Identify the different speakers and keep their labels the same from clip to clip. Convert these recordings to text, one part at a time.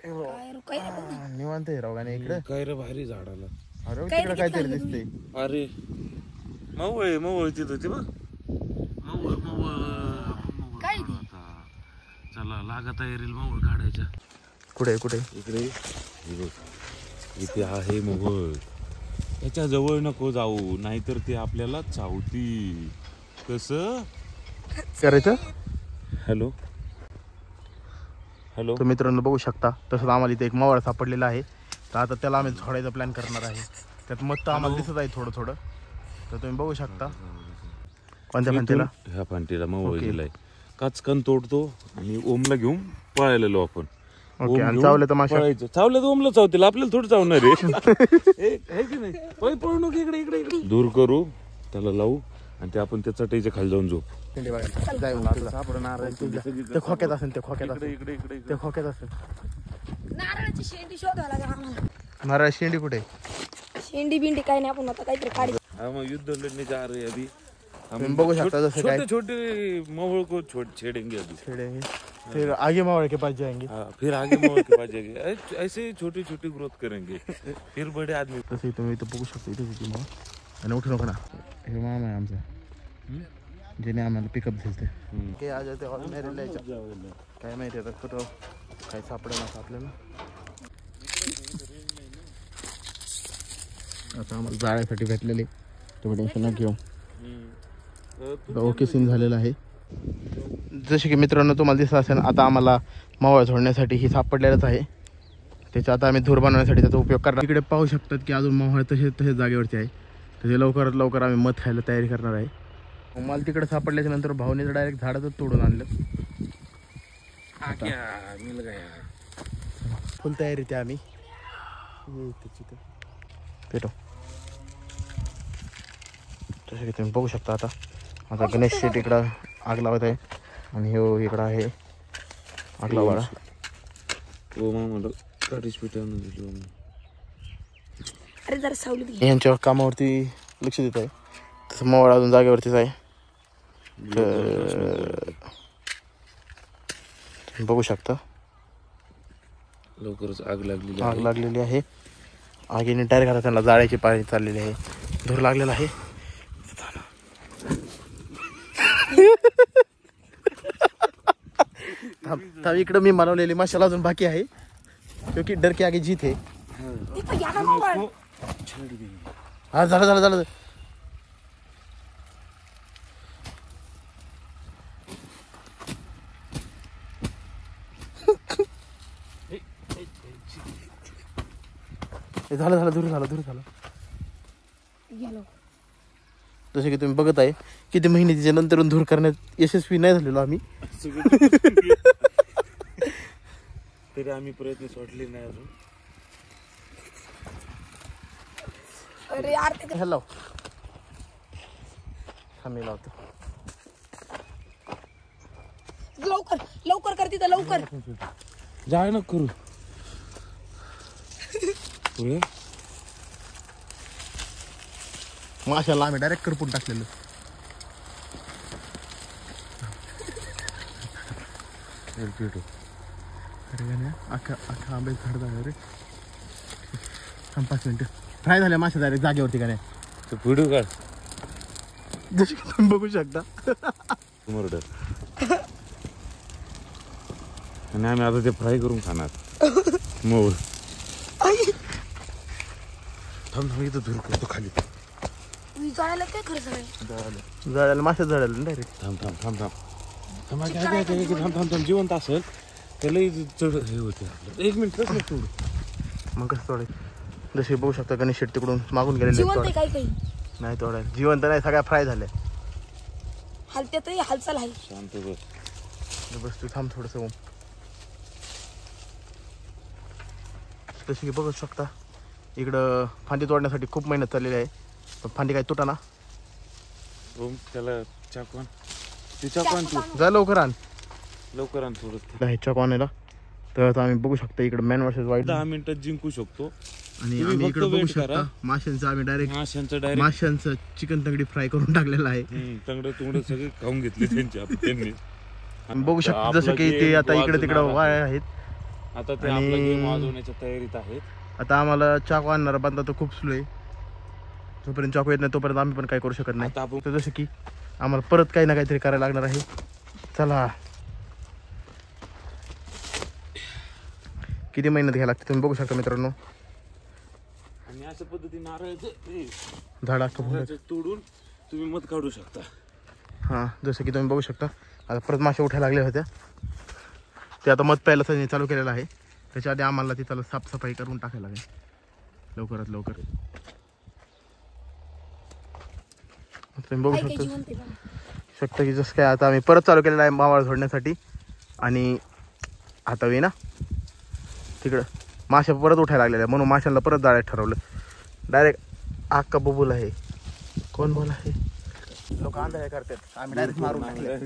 Speaker 1: निवांत आहे राव गाणे इकडे.
Speaker 2: काय रे भारी झाडाला.
Speaker 1: अरे तिकडे काहीतरी दिसतंय.
Speaker 2: अरे मऊ तिथं ते बघ. चला लागा तयारीला मऊ काढायच्या.
Speaker 1: कुठे
Speaker 2: इकडे इथे आहे मोहळ. त्याच्या जवळ नको जाऊ नाहीतर ते आपल्याला चावती. कसं
Speaker 1: करायचं?
Speaker 2: हॅलो
Speaker 1: तर मित्रांनो बघू शकता तसंच आम्हाला इथे एक मावळ सापडलेला आहे. तर आता त्याला आम्ही झोडायचा प्लॅन करणार आहे. त्यात मस्त आम्हाला दिसत आहे थोडं. तर तुम्ही बघू शकता. कोणत्या फांटीला?
Speaker 2: ह्या फांटीला मऊ गेलाय. काचकन तोडतो आणि ओमला घेऊन पळायलो आपण.
Speaker 1: चावलं तर माशा
Speaker 2: चावलं तर ओमला चावतील. आपल्याला थोडं चावणार आहे की नाही. पळू नको. इकडे दूर करू त्याला लावू आणि ते आपण त्या चटईच्या खाली जाऊन झोप.
Speaker 1: ते खोक्यात असेल. ते खोक्यात असेल.
Speaker 3: नारळाची शेंडी शोधायला लागेल आम्हाला.
Speaker 1: नारळ शेंडी कुठे?
Speaker 3: शेंडी बिंडी काही नाही. आपण आता काहीतरी काढायचं.
Speaker 2: मग युद्ध लढणे जा रहे अभी.
Speaker 1: तुम्ही बघू शकता जसं काय
Speaker 2: छोटे मवड़ को छेड़ेंगे अभी.
Speaker 1: फिर आगे मावळ के पास जाएंगे.
Speaker 2: फिर आगे मवड़ के पास जाएंगे. ऐसे छोटी ग्रोथ करेंगे. फिर बड़े आदमी.
Speaker 1: तसं तुम्ही इथं बघू शकता. इथे होती मावळ आणि उठू नका ना. हे मामा आहे आमचा ज्याने आम्हाला पिकअप दिलते. काय आज ते ऑल मॅरेज काय माहिती आता कुठं काय सापडेना आपल्याला. आता आम्हाला जाळ्यासाठी भेटलेले. तुम्ही टेन्शन नका घेऊ. ओके सीन झालेला आहे. जसे की मित्रांनो तुम्हाला दिसत असेल आता आम्हाला मावळ झोडण्यासाठी ही सापडलेलंच आहे. त्याचा आता आम्ही धूर बनवण्यासाठी त्याचा उपयोग करणार. इकडे पाहू शकतात की अजून मावळ तसेच जागेवरती आहे. त्याचे लवकरात लवकर आम्ही मध खायला तयारी करणार आहे. मला तिकडे सापडल्याच्या नंतर भावनेचं डायरेक्ट झाडातच तोडून आणलं. फुल तयारी ते आम्ही पेटो. जसं की तुम्ही बघू शकता आता गणेश शेट इकडं आग लावत आहे आणि हे इकडं आहे आग लावायला.
Speaker 3: अरे जरा सावली
Speaker 1: यांच्या कामावरती लक्ष देत आहे. तसं मावळ अजून जागेवरतीच आहे. बघू शकता
Speaker 2: लवकरच आग
Speaker 1: लागलेली आहे. आगीने डायरेक्ट आता त्यांना जाळ्याची पाणी चाललेली आहे. धूर लागलेला आहे. इकडं मी बनवलेली मशाला अजून बाकी आहे क्योंकि डर के आगे जीत है. हा झालं. झालं दूर झालं. जसे की तुम्ही बघत आहे किती महिने तिच्या नंतर धूर करण्यात यशस्वी नाही झालेलो आम्ही.
Speaker 2: तरी आम्ही प्रयत्न सोडले नाही अजून.
Speaker 3: अरे यार
Speaker 1: हॅलो आम्ही लावतो.
Speaker 3: लवकर कर तिथं लवकर.
Speaker 2: जाय न करू.
Speaker 1: माशाला आम्ही डायरेक्ट करपून टाकलेलं. अख्खा आंबे झाड झालं रे. 5 मिनिटं फ्राय झाल्या माशा डायरेक्ट जागेवरती का नाही.
Speaker 2: व्हिडिओ काढ.
Speaker 1: जशी तुम्ही बघू शकता.
Speaker 2: आणि आम्ही आता ते फ्राय करून खाणार. मोर थांब इथं धूर करतो खाली.
Speaker 3: जायला काय खर्च नाही.
Speaker 1: जळायला माशा जळायला डायरेक्ट.
Speaker 2: थांब जिवंत असेल त्याला चढ हे होते. 1 मिनिट सोडू.
Speaker 1: मग कसं तोडे. जसे बघू शकता गणेश शेट तिकडून मागून गेलेले नाही तोडायला. जिवंत नाही सगळ्या फ्राय झाल्या.
Speaker 3: हलत्यातही हालचाल आहे.
Speaker 2: शांत
Speaker 1: बस तू थांब थोडस. जसे की बघू शकता इकडं फांदी तोडण्यासाठी खूप मेहनत चाललेली आहे. पण फांदी काय तुटा ना.
Speaker 2: त्याला चाकवान ते चाकवान तू
Speaker 1: जा लवकर आण
Speaker 2: थोडं
Speaker 1: चाकवान याला. तर आता आम्ही बघू शकता इकडे मॅन वर्सेस वाईल्ड
Speaker 2: 10 मिनिटात जिंकू शकतो.
Speaker 1: आणि आम्ही इकडे बघू शकता माशांचं आम्ही डायरेक्ट माशांचं चिकन तंगडी फ्राय करून टाकलेलं आहे.
Speaker 2: तंगड सगळे खाऊन घेतले त्यांनी.
Speaker 1: बघू शकता जसं की ते आता इकडे तिकडे वाळ आहेत.
Speaker 2: आता ते आपला गेम वाजवण्याच्या तयारीत आहेत.
Speaker 1: आता आम्हाला चाकू आणणारा बंदा तर खूप स्लो आहे. जोपर्यंत चाकू येत नाही तोपर्यंत आम्ही पण काही करू शकत नाही.
Speaker 2: आता आपण
Speaker 1: तर जसं की आम्हाला परत काही ना काहीतरी करायला लागणार आहे. चला, किती मेहनत घ्यायला लागते तुम्ही बघू शकता मित्रांनो.
Speaker 2: आणि अशा पद्धतीने नारळाचं
Speaker 1: झाड
Speaker 2: तोडून तुम्ही मध काढू शकता.
Speaker 1: हां, जसं की तुम्ही बघू शकता आता परत मासे उठायला लागल्या होत्या. ते आता मध प्यायला सनी चालू केलेलं आहे. त्याच्या आधी आम्हाला ती त्याला साफसफाई करून टाकायला लागेल लवकरात लवकर. तुम्ही बघू
Speaker 3: काय
Speaker 1: शकता
Speaker 3: म्हणते का?
Speaker 1: शकता की जसं काय आता आम्ही परत चालू केलेलं आहे मावळ सोडण्यासाठी. आणि आता वे ना तिकडं माशा परत उठायला लागलेल्या म्हणून माशांना परत जाळ्यात ठरवलं. डायरेक्ट आक्का बबूल आहे. कोण बोल आहे? लोक आंधळ्या करतात, आम्ही डायरेक्ट मारून टाकले.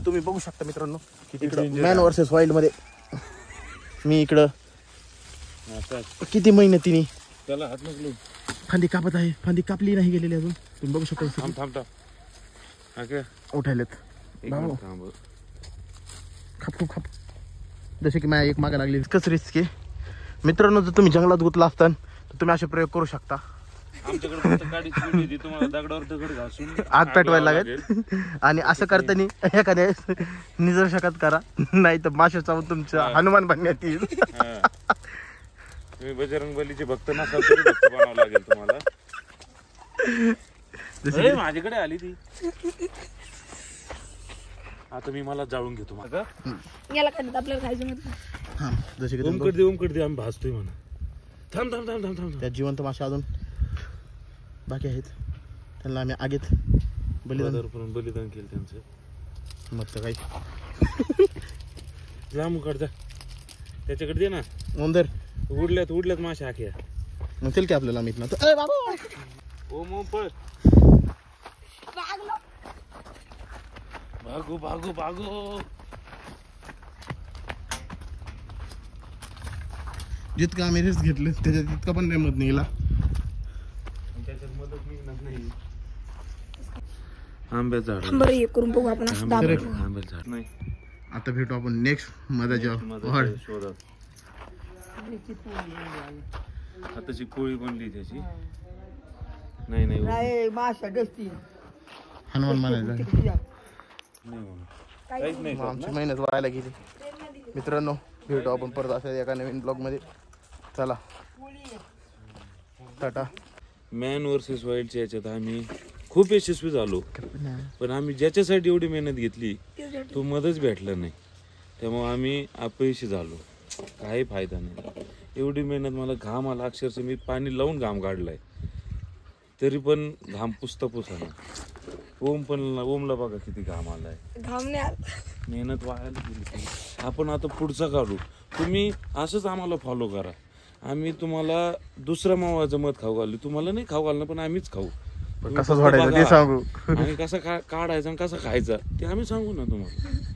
Speaker 1: तुम्ही बघू शकता मित्रांनो इकडं मॅन वर्सेस वाईल्ड मध्ये मी इकडं किती मेहनतीने
Speaker 2: त्याला हात नकलू
Speaker 1: फांदी कापत आहे. फांदी कापली नाही गेलेली अजून. तुम्ही बघू शकता
Speaker 2: थांब थांब थांब. हा काय
Speaker 1: उठायलेत.
Speaker 2: एक मिनिट थांब.
Speaker 1: खाप खूप खाप जसे की माझ्या एक मागे लागली कच रिस्क आहे मित्रांनो. जर तुम्ही जंगलात गुतला असता तर तुम्ही असे प्रयोग करू शकता.
Speaker 2: आमच्याकडे फक्त गाडी सोडली होती, तुम्हाला दगडावर दगड घासून
Speaker 1: आग पेटवायला लागेल. आणि असं करताना एखाद्या निदर्शकात करा, नाही तर माशा चावून तुमच्या हनुमान बनण्यात येईल.
Speaker 2: तुम्ही बजरंग बलीचे भक्त नसाल तरी भक्त बनावं लागेल तुम्हाला. अरे, माझ्याकडे आली ती. आता मी मला जाळून घेतो माझा.
Speaker 3: याला कधी आपल्याला खायचं नव्हतं.
Speaker 1: हां, जसे की तुम्ही
Speaker 2: ओमकड दे आम्ही भाजतोय म्हणा. थांब थांब थांब थांब थांब.
Speaker 1: त्यात जिवंत मासे अजून बाकी आहेत. त्यांना आम्ही आगीत बलिदान
Speaker 2: बलिदान केलं त्यांचं.
Speaker 1: मग तर काही
Speaker 2: जा मुकड जा, त्याच्याकडे दे ना.
Speaker 1: उंदर
Speaker 2: उडल्यात माशा आख्या.
Speaker 1: मग तेल की आपल्याला माहित नव्हतं.
Speaker 2: ओम पळ. भागो भागो भागो.
Speaker 1: जितकं आम्ही रिस्क घेतलं त्याच्यात तितकं पण नाही मत निघाला.
Speaker 2: त्याच्यात मदत मिळणार नाही. आंब्याचं झाड.
Speaker 3: बरं हे करून बघू आपण असं दाबून.
Speaker 2: आंब्याचं झाड नाही.
Speaker 1: आता भेटू आपण नेक्स्ट मधाच्या वाढ.
Speaker 2: शोधात आताची पोळी बनली त्याची. नाही
Speaker 4: माशा डसती
Speaker 1: हनुमान म्हणायला
Speaker 2: काहीच नाही.
Speaker 1: आमची मेहनत व्हायला गेली. मित्रांनो भेटू आपण परत अशा एका नवीन ब्लॉग मध्ये. चला टाटा.
Speaker 2: मॅन वर्सेस वाईल्डच्या याच्यात आम्ही खूप यशस्वी झालो, पण आम्ही ज्याच्यासाठी एवढी मेहनत घेतली तो मदच भेटला नाही. त्यामुळे आम्ही अपयशी झालो. काही फायदा नाही. एवढी मेहनत मला घाम आला अक्षरशः. मी पाणी लावून घाम काढलाय तरी पण घाम पुसता पुसाना. ओमला बघा किती घाम आलाय.
Speaker 3: घाम नाही आला.
Speaker 2: मेहनत वायाला गेली. आपण आता पुढचा काढू. तुम्ही असंच आम्हाला फॉलो करा. आम्ही तुम्हाला दुसऱ्या मावाचं मध खाऊ घालू. तुम्हाला नाही खाऊ घालणं, पण आम्हीच खाऊ.
Speaker 1: कसं सोडायचं ते सांगू.
Speaker 2: आणि कसा काढायचा आणि कसा खायचा ते आम्ही सांगू ना तुम्हाला.